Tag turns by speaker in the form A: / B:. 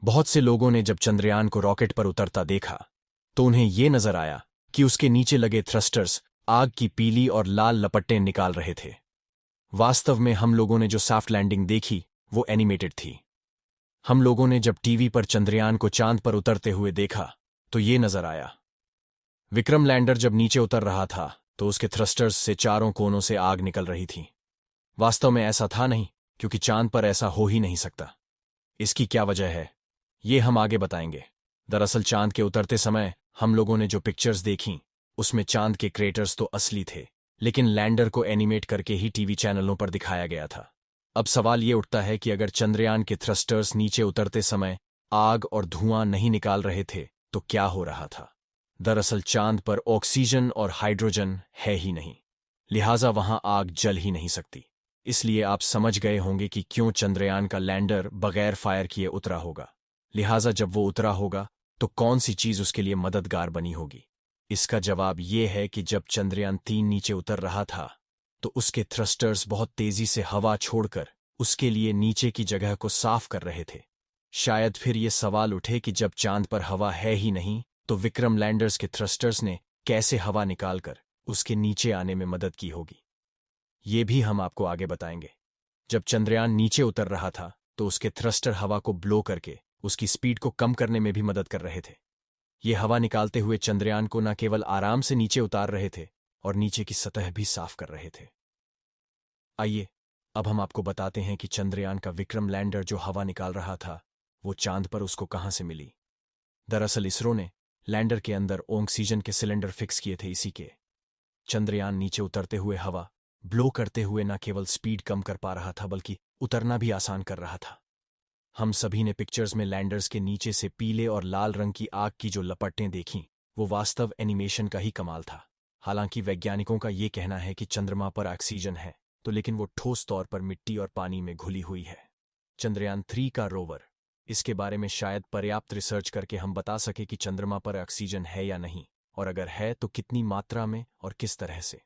A: बहुत से लोगों ने जब चंद्रयान को रॉकेट पर उतरता देखा तो उन्हें ये नजर आया कि उसके नीचे लगे थ्रस्टर्स आग की पीली और लाल लपटें निकाल रहे थे। वास्तव में हम लोगों ने जो सॉफ्ट लैंडिंग देखी वो एनिमेटेड थी। हम लोगों ने जब टीवी पर चंद्रयान को चांद पर उतरते हुए देखा तो ये नजर आया। विक्रम लैंडर जब नीचे उतर रहा था तो उसके थ्रस्टर्स से चारों कोनों से आग निकल रही थी। वास्तव में ऐसा था नहीं, क्योंकि चांद पर ऐसा हो ही नहीं सकता। इसकी क्या वजह है ये हम आगे बताएंगे। दरअसल चांद के उतरते समय हम लोगों ने जो पिक्चर्स देखीं उसमें चांद के क्रेटर्स तो असली थे, लेकिन लैंडर को एनिमेट करके ही टीवी चैनलों पर दिखाया गया था। अब सवाल ये उठता है कि अगर चंद्रयान के थ्रस्टर्स नीचे उतरते समय आग और धुआं नहीं निकाल रहे थे तो क्या हो रहा था। दरअसल चांद पर ऑक्सीजन और हाइड्रोजन है ही नहीं, लिहाजा वहां आग जल ही नहीं सकती। इसलिए आप समझ गए होंगे कि क्यों चंद्रयान का लैंडर बगैर फायर किए उतरा होगा। लिहाजा जब वो उतरा होगा तो कौन सी चीज उसके लिए मददगार बनी होगी। इसका जवाब ये है कि जब चंद्रयान 3 नीचे उतर रहा था तो उसके थ्रस्टर्स बहुत तेजी से हवा छोड़कर उसके लिए नीचे की जगह को साफ कर रहे थे। शायद फिर ये सवाल उठे कि जब चांद पर हवा है ही नहीं तो विक्रम लैंडर्स के थ्रस्टर्स ने कैसे हवा निकालकर उसके नीचे आने में मदद की होगी। ये भी हम आपको आगे बताएंगे। जब चंद्रयान नीचे उतर रहा था तो उसके थ्रस्टर हवा को ब्लो करके उसकी स्पीड को कम करने में भी मदद कर रहे थे। ये हवा निकालते हुए चंद्रयान को न केवल आराम से नीचे उतार रहे थे और नीचे की सतह भी साफ कर रहे थे। आइए अब हम आपको बताते हैं कि चंद्रयान का विक्रम लैंडर जो हवा निकाल रहा था वो चांद पर उसको कहां से मिली। दरअसल इसरो ने लैंडर के अंदर ऑक्सीजन के सिलेंडर फिक्स किए थे। इसी के चंद्रयान नीचे उतरते हुए हवा ब्लो करते हुए न केवल स्पीड कम कर पा रहा था बल्कि उतरना भी आसान कर रहा था। हम सभी ने पिक्चर्स में लैंडर्स के नीचे से पीले और लाल रंग की आग की जो लपटें देखीं वो वास्तव एनिमेशन का ही कमाल था। हालांकि वैज्ञानिकों का ये कहना है कि चंद्रमा पर ऑक्सीजन है तो लेकिन वो ठोस तौर पर मिट्टी और पानी में घुली हुई है। चंद्रयान 3 का रोवर इसके बारे में शायद पर्याप्त रिसर्च करके हम बता सके कि चंद्रमा पर ऑक्सीजन है या नहीं, और अगर है तो कितनी मात्रा में और किस तरह से।